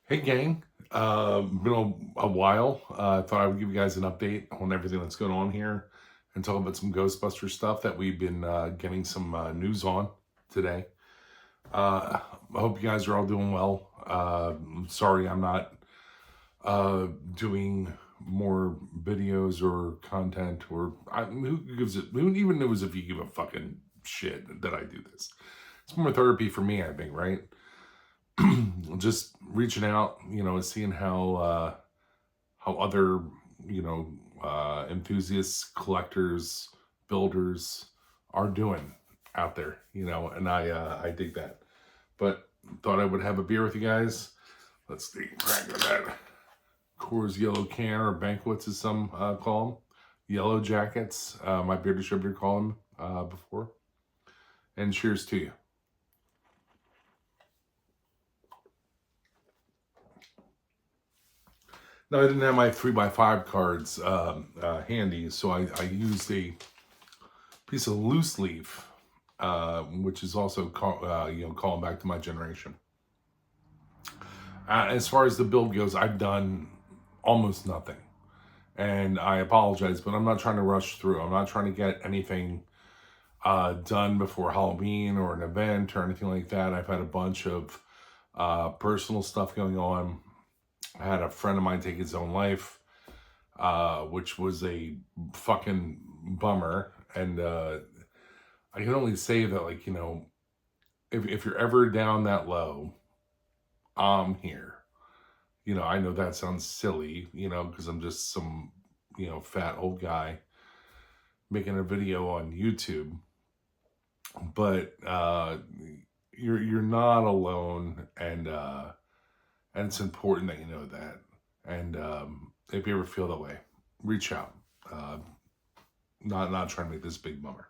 Hey gang, been a while. Thought I would give you guys an update on everything that's going on here and talk about some Ghostbuster stuff that we've been getting some news on today. I hope you guys are all doing well. Sorry I'm not doing more videos or content who gives it, who even knows if you give a fucking shit that I do this. It's more therapy for me, I think, right? Just reaching out, seeing how other, enthusiasts, collectors, builders are doing out there, and I dig that. But thought I would have a beer with you guys. Let's see, crack of that Coors Yellow Can, or Banquets as some call them, Yellow Jackets. My beer distributor called them before. And cheers to you. No, I didn't have my 3x5 cards handy, so I used a piece of loose leaf, which is also calling back to my generation. As far as the build goes, I've done almost nothing, and I apologize, but I'm not trying to rush through. I'm not trying to get anything done before Halloween or an event or anything like that. I've had a bunch of personal stuff going on. I had a friend of mine take his own life, which was a fucking bummer. And I can only say that, like, if you're ever down that low, I'm here. I know that sounds silly, because I'm just some, fat old guy making a video on YouTube. But you're not alone, and it's important that you know that. And if you ever feel that way, reach out. Not trying to make this big bummer.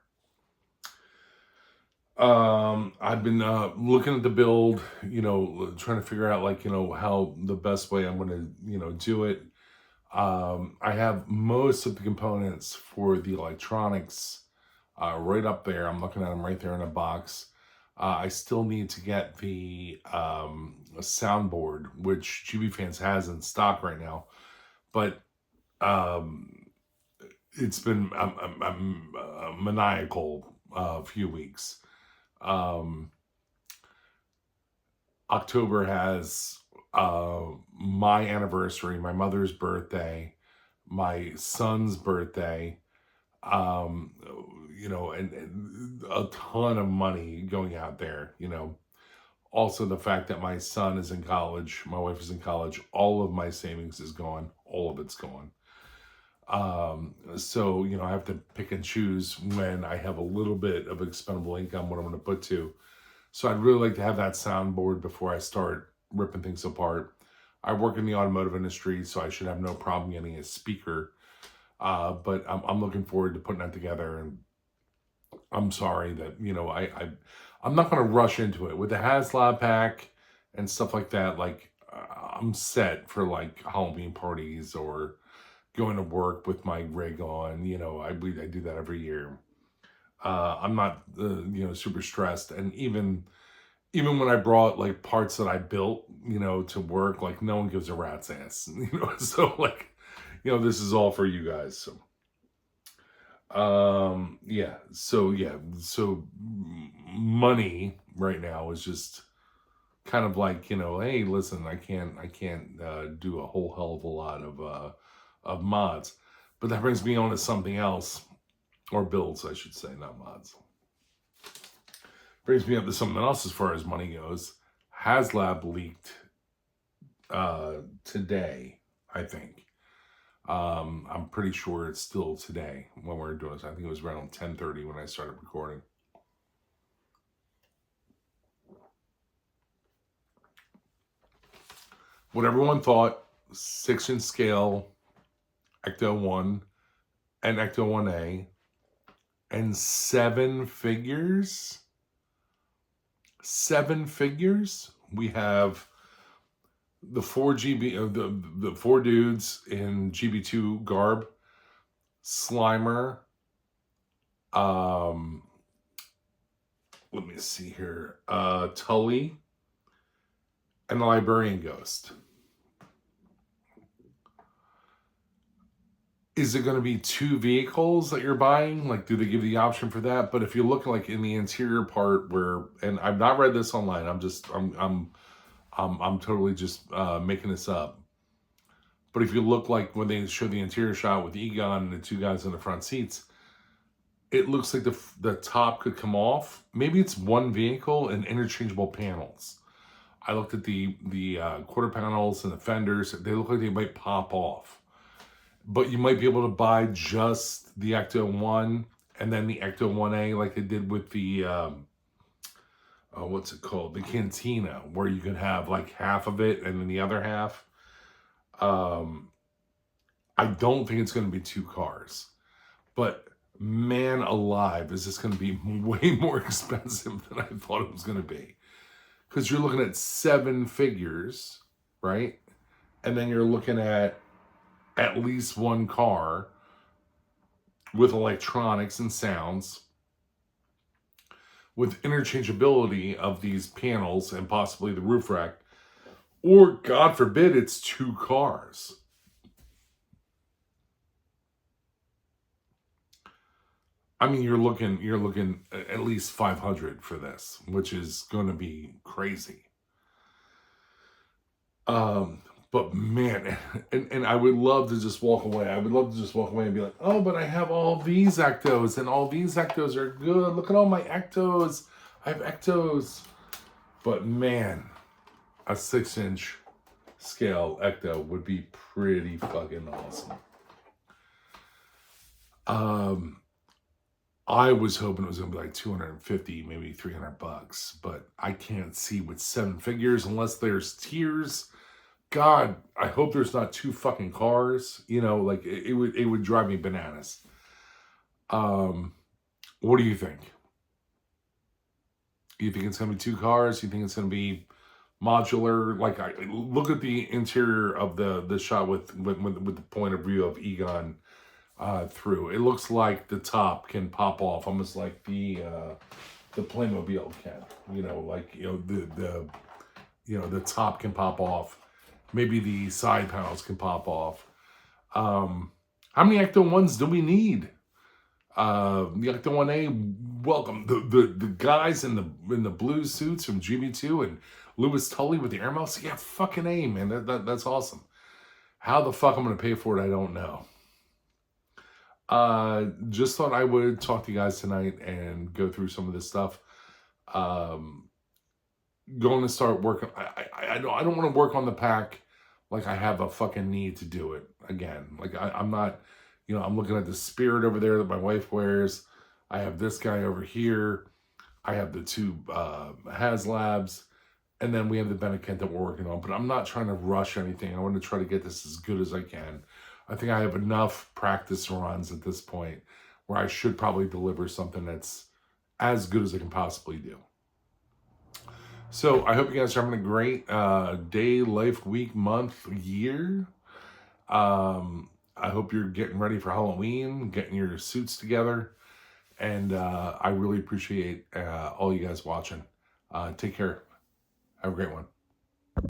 I've been looking at the build, trying to figure out, like, how the best way I'm going to, do it. I have most of the components for the electronics right up there. I'm looking at them right there in a box. I still need to get the soundboard, which GB Fans has in stock right now, but it's been a maniacal few weeks. October has my anniversary, my mother's birthday, my son's birthday, and a ton of money going out there, Also, the fact that my son is in college, my wife is in college, all of my savings is gone, all of it's gone. So, I have to pick and choose when I have a little bit of expendable income, what I'm going to put to. So I'd really like to have that soundboard before I start ripping things apart. I work in the automotive industry, so I should have no problem getting a speaker. But I'm looking forward to putting that together, and I'm sorry that, I'm not going to rush into it with the Haslab pack and stuff like that. Like, I'm set for like Halloween parties or going to work with my rig on. I do that every year. I'm not super stressed, and even when I brought like parts that I built, to work, like, no one gives a rat's ass, So, like, this is all for you guys. So so money right now is just kind of like, hey, listen, I can't do a whole hell of a lot of mods, but that brings me on to something else, or builds, I should say, not mods. Brings me up to something else as far as money goes. Haslab leaked today, I think. I'm pretty sure it's still today when we're doing this. I think it was around 10:30 when I started recording. What everyone thought, 6-inch scale, Ecto 1 and Ecto 1A, and 7 figures. 7 figures. We have the 4GB, the 4 dudes in GB2 garb, Slimer, let me see here, Tully, and the Librarian Ghost. Is it going to be 2 vehicles that you're buying? Like, do they give the option for that? But if you look like in the interior part where, and I've not read this online, I'm totally just making this up. But if you look like when they show the interior shot with Egon and the 2 guys in the front seats, it looks like the top could come off. Maybe it's one vehicle and interchangeable panels. I looked at the quarter panels and the fenders. They look like they might pop off. But you might be able to buy just the Ecto 1 and then the Ecto 1A like they did with the, what's it called? The Cantina, where you could have like half of it and then the other half. I don't think it's going to be 2 cars. But man alive, is this going to be way more expensive than I thought it was going to be. Because you're looking at 7 figures, right? And then you're looking at least 1 car with electronics and sounds, with interchangeability of these panels and possibly the roof rack, or God forbid it's 2 cars. I mean, you're looking at least 500 for this, which is going to be crazy. But man, and I would love to just walk away. I would love to just walk away and be like, oh, but I have all these Ectos, and all these Ectos are good. Look at all my Ectos. I have Ectos. But man, a 6-inch scale Ecto would be pretty fucking awesome. I was hoping it was going to be like 250, maybe $300, but I can't see with 7 figures unless there's tiers. God, I hope there's not 2 fucking cars. You know, like it would drive me bananas. What do you think? You think it's going to be 2 cars? You think it's going to be modular? Like, I look at the interior of the shot with the point of view of Egon through. It looks like the top can pop off, almost like the Playmobil can. You know, like the top can pop off. Maybe the side panels can pop off. How many Ecto 1s do we need? The Ecto 1A, welcome. The guys in the blue suits from GB2 and Louis Tully with the air mouse. Yeah, fucking A, man. That's awesome. How the fuck I'm going to pay for it, I don't know. Just thought I would talk to you guys tonight and go through some of this stuff. Going to start working. I don't want to work on the pack like I have a fucking need to do it again. Like I'm not, I'm looking at the Spirit over there that my wife wears. I have this guy over here. I have the 2 Haslabs, and then we have the Benekent that we're working on. But I'm not trying to rush anything. I want to try to get this as good as I can. I think I have enough practice runs at this point where I should probably deliver something that's as good as I can possibly do. So I hope you guys are having a great day, life, week, month, year. I hope you're getting ready for Halloween, getting your suits together. And I really appreciate all you guys watching. Take care. Have a great one.